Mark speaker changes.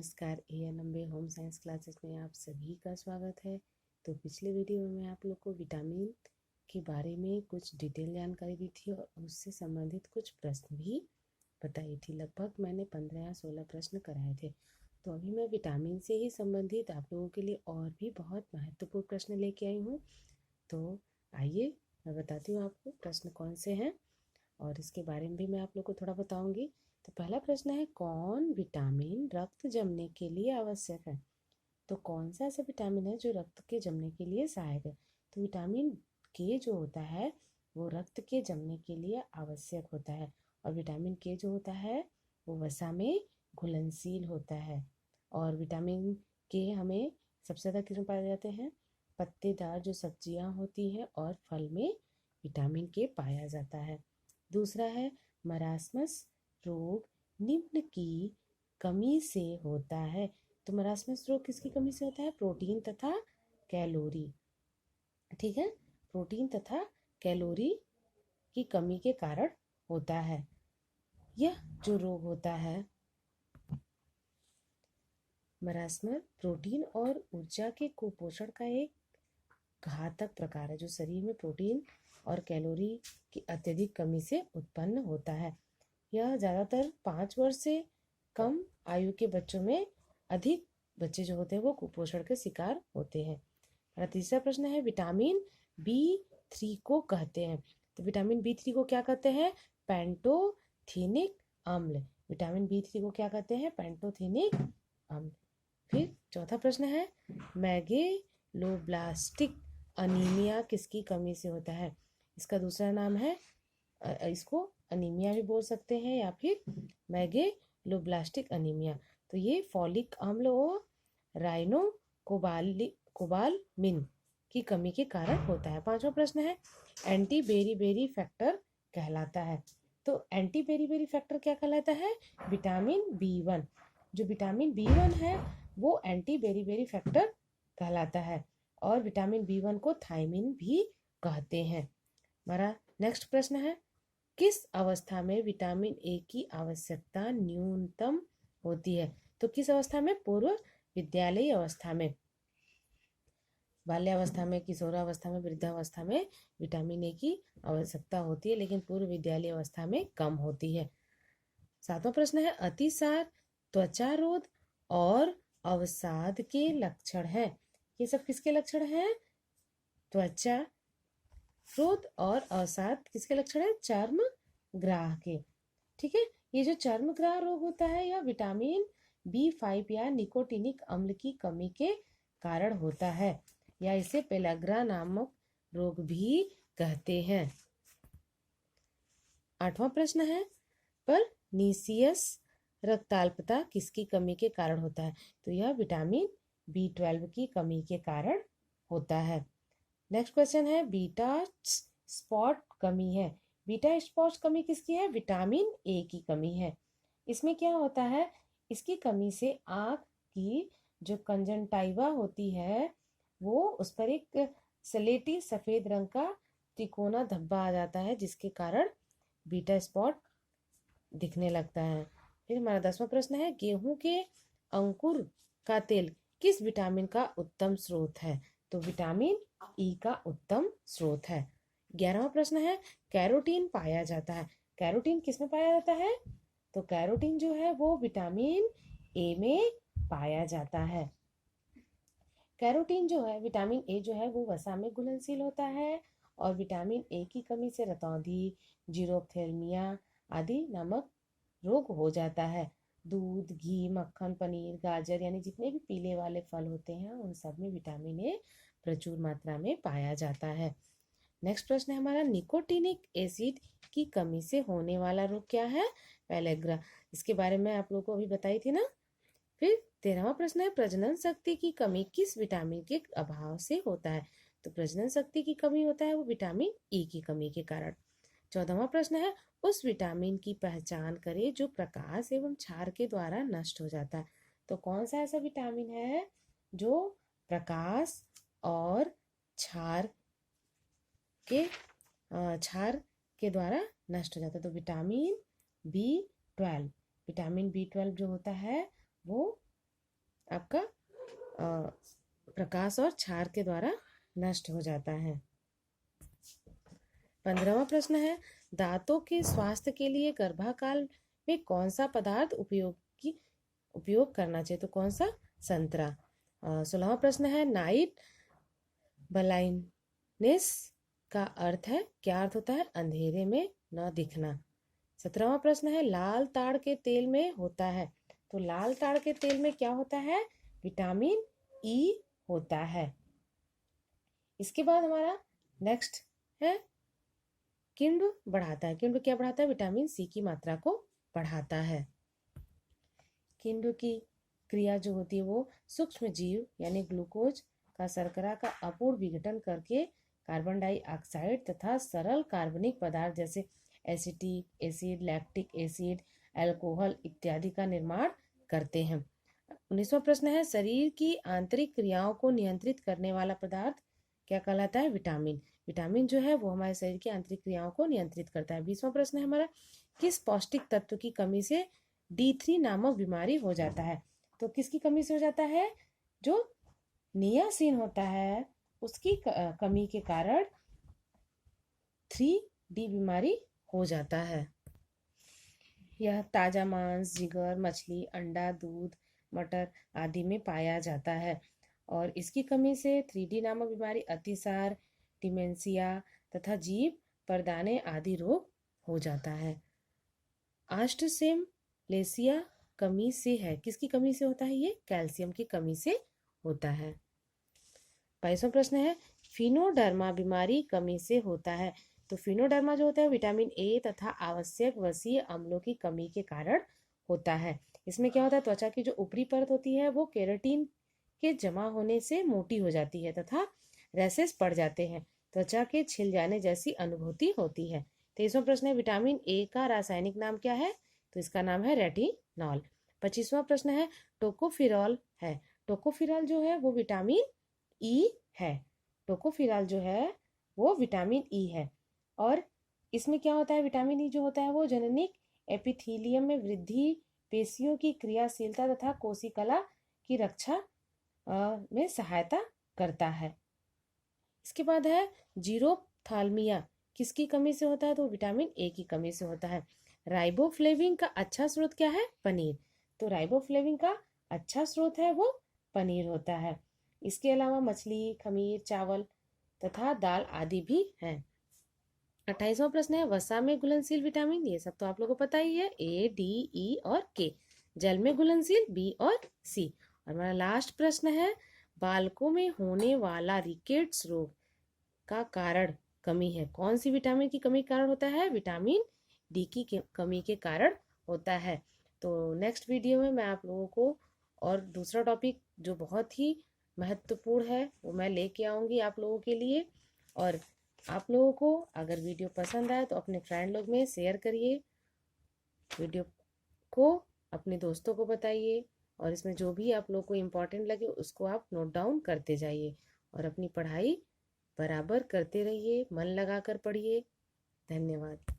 Speaker 1: नमस्कार, ANMB home science classes में आप सभी का स्वागत है। तो पिछले वीडियो में मैं आप लोग को विटामिन के बारे में कुछ डिटेल जानकारी दी थी और उससे संबंधित कुछ प्रश्न भी बताई थी। लगभग मैंने 15 या 16 प्रश्न कराए थे। तो अभी मैं विटामिन से ही संबंधित आप लोगों के लिए और भी बहुत महत्वपूर्ण प्रश्न लेके आई हूँ। तो आइए मैं बताती हूँ आपको प्रश्न कौन से हैं और इसके बारे में भी मैं आप लोग को थोड़ा बताऊँगी। तो पहला प्रश्न है, कौन विटामिन रक्त जमने के लिए आवश्यक है? तो कौन सा ऐसा विटामिन है जो रक्त के जमने के लिए सहायक है? तो विटामिन के जो होता है वो रक्त के जमने के लिए आवश्यक होता है। और विटामिन के जो होता है वो वसा में घुलनशील होता है। और विटामिन के हमें सबसे ज़्यादा किस में पाए जाते हैं? पत्तेदार जो सब्जियां होती हैं और फल में विटामिन के पाया जाता है। दूसरा है, मरासमस रोग निम्न की कमी से होता है। तो मरासमस रोग किसकी कमी से होता है? प्रोटीन तथा कैलोरी। ठीक है, प्रोटीन तथा कैलोरी की कमी के कारण होता है। यह जो रोग होता है मरासमस प्रोटीन और ऊर्जा के कुपोषण का एक घातक प्रकार है जो शरीर में प्रोटीन और कैलोरी की अत्यधिक कमी से उत्पन्न होता है। यह ज़्यादातर 5 वर्ष से कम आयु के बच्चों में अधिक बच्चे जो होते हैं वो कुपोषण के शिकार होते हैं। और तीसरा प्रश्न है, विटामिन B3 को कहते हैं। तो विटामिन B3 को क्या कहते हैं? पैंटोथेनिक अम्ल। विटामिन B3 को क्या कहते हैं? पैंटोथेनिक अम्ल। फिर चौथा प्रश्न है, मैगेलोब्लास्टिक अनीमिया किसकी कमी से होता है? इसका दूसरा नाम है, इसको अनीमिया भी बोल सकते हैं या फिर मैगेलोब्लास्टिक अनीमिया। तो ये फॉलिक अम्ल और राइनो कोबालमिन की कमी के कारण होता है। पांचवा प्रश्न है, एंटी बेरी फैक्टर कहलाता है। तो एंटी बेरी फैक्टर क्या कहलाता है? Vitamin B1। जो विटामिन B1 है वो एंटी बेरी फैक्टर कहलाता है। और विटामिन B1 को थायमिन भी कहते हैं। हमारा नेक्स्ट प्रश्न है, किस अवस्था में विटामिन ए की आवश्यकता न्यूनतम होती है? तो किस अवस्था में? पूर्व विद्यालयी अवस्था में, बाल्यावस्था में, किशोरावस्था में, वृद्धावस्था में विटामिन ए की आवश्यकता होती है, लेकिन पूर्व विद्यालयी अवस्था में कम होती है। सातवां प्रश्न है, अतिसार त्वचा रोग और अवसाद के लक्षण है। ये सब किसके लक्षण हैं? त्वचा रोग और अवसाद किसके लक्षण है? चर्म ग्राह के। ठीक है, ये जो चर्म ग्राह रोग होता है यह विटामिन B5 या निकोटिनिक अम्ल की कमी के कारण होता है, या इसे पेलाग्रा नामक रोग भी कहते हैं। आठवां प्रश्न है, परनीसियस रक्ताल्पता किसकी कमी के कारण होता है? तो यह विटामिन B12 की कमी के कारण होता है। नेक्स्ट क्वेश्चन है, बीटा स्पॉट कमी है। बीटा स्पॉट कमी किसकी है? विटामिन ए की कमी है। इसमें क्या होता है? इसकी कमी से आँख की जो कंजंटाइवा होती है वो उस पर एक स्लेटी सफेद रंग का तिकोना धब्बा आ जाता है, जिसके कारण बीटा स्पॉट दिखने लगता है। फिर हमारा 10वां प्रश्न है, गेहूं के अंकुर का तेल किस विटामिन का उत्तम स्रोत है? तो विटामिन ई का उत्तम स्रोत है। 11वां प्रश्न है, कैरोटीन पाया जाता है। कैरोटीन किस में पाया जाता है? तो कैरोटीन जो है वो विटामिन ए में पाया जाता है। कैरोटीन जो है, विटामिन ए जो है वो वसा में घुलनशील होता है और विटामिन ए की कमी से रतौंधी, जीरोथेर्मिया आदि नामक रोग हो जाता है। दूध, घी, मक्खन, पनीर, गाजर यानी जितने भी पीले वाले फल होते हैं उन सब में विटामिन ए प्रचुर मात्रा में पाया जाता है। नेक्स्ट प्रश्न है हमारा, निकोटिनिक एसिड की कमी से होने वाला रोग क्या है? पेलेग्रा। इसके बारे में आप लोगों को अभी बताई थी ना। फिर 13वां प्रश्न है, प्रजनन शक्ति की कमी किस विटामिन के अभाव से होता है? तो प्रजनन शक्ति की कमी होता है वो विटामिन ई की कमी के कारण। 14वां प्रश्न है, उस विटामिन की पहचान करें जो प्रकाश एवं क्षार के द्वारा नष्ट हो जाता है। तो कौन सा ऐसा विटामिन है जो प्रकाश और क्षार के द्वारा नष्ट हो जाता है? तो विटामिन B12। विटामिन B12 जो होता है वो आपका प्रकाश और क्षार के द्वारा नष्ट हो जाता है। 15वां प्रश्न है, दांतों के स्वास्थ्य के लिए गर्भाकाल में कौन सा पदार्थ उपयोग करना चाहिए? तो कौन सा? संतरा। 16वां प्रश्न है, नाइट ब्लाइंडनेस का अर्थ है, क्या अर्थ होता है? अंधेरे में न दिखना। 17वां प्रश्न है, लाल ताड़ के तेल में होता है, तो लाल ताड़ के तेल में क्या होता है? विटामिन ई होता है। इसके बाद हमारा नेक्स्ट है, किण्व बढ़ाता है। किण्व क्या बढ़ाता है? विटामिन सी की मात्रा को बढ़ाता है। किण्व की क्रिया जो होती है वो सूक्ष्म जीव यानी ग्लूकोज का शर्करा का अपूर्ण विघटन करके कार्बन डाइऑक्साइड तथा सरल कार्बनिक पदार्थ जैसे acetic acid, lactic acid, alcohol इत्यादि का निर्माण करते हैं। 19वां प्रश्न है, शरीर की आंतरिक क्रियाओं को नियंत्रित करने वाला पदार्थ क्या कहलाता है? विटामिन। विटामिन जो है वो हमारे शरीर की आंतरिक क्रियाओं को नियंत्रित करता है। 20वां प्रश्न है हमारा, किस पौष्टिक तत्व की कमी से D3 नामक बीमारी हो जाता है? तो किसकी कमी से हो जाता है? जो नियासिन होता है उसकी कमी के कारण 3D बीमारी हो जाता है। यह ताजा मांस, जिगर, मछली, अंडा, दूध, मटर आदि में पाया जाता है और इसकी कमी से 3D नामक बीमारी अतिसार, डिमेंशिया तथा जीभ परदाने आदि रोग हो जाता है। ऑस्टियोमेलेसिया कमी से है, किसकी कमी से होता है? ये कैल्शियम की कमी से होता है। 22वां प्रश्न है, फिनोडर्मा बीमारी कमी से होता है, तो फिनोडर्मा जो होता है विटामिन ए तथा आवश्यक वसीय अम्लों की कमी के कारण होता है। इसमें क्या होता है? त्वचा की जो ऊपरी परत होती है वो केराटिन के जमा होने से मोटी हो जाती है तथा रैशेस पड़ जाते हैं, त्वचा के छिल जाने जैसी अनुभूति होती है। 23वां प्रश्न है, विटामिन ए का रासायनिक नाम क्या है? तो इसका नाम है रेटिनॉल। 25वां प्रश्न है, टोकोफिरॉल है, टोकोफिरॉल जो है वो विटामिन ई है, टोकोफिरॉल जो है वो विटामिन ई है और इसमें क्या होता है? विटामिन ई जो होता है वो जननिक एपिथीलियम में वृद्धि, पेशियों की क्रियाशीलता तथा कोशिका की रक्षा में सहायता करता है। इसके बाद है जीरोप्थाल्मिया, किसकी कमी से होता है? तो विटामिन ए की कमी से होता है। राइबोफ्लेविन का अच्छा स्रोत क्या है? पनीर, तो राइबोफ्लेविन का अच्छा स्रोत है वो पनीर होता है। इसके अलावा मछली, खमीर, चावल तथा दाल आदि भी हैं। 28वां प्रश्न है, वसा में घुलनशील विटामिन, ये सब तो आप लोगों को पता ही है, ए, डी, ई और के। जल में घुलनशील बी और सी। और हमारा लास्ट प्रश्न है, बालकों में होने वाला रिकेट्स रोग का कारण कमी है, कौन सी विटामिन की कमी के कारण होता है? विटामिन डी की कमी के कारण होता है। तो नेक्स्ट वीडियो में मैं आप लोगों को और दूसरा टॉपिक जो बहुत ही महत्वपूर्ण है वो मैं लेके आऊँगी आप लोगों के लिए। और आप लोगों को अगर वीडियो पसंद आए तो अपने फ्रेंड लोग में शेयर करिए, वीडियो को अपने दोस्तों को बताइए और इसमें जो भी आप लोग को इम्पोर्टेंट लगे उसको आप नोट डाउन करते जाइए और अपनी पढ़ाई बराबर करते रहिए, मन लगाकर पढ़िए। धन्यवाद।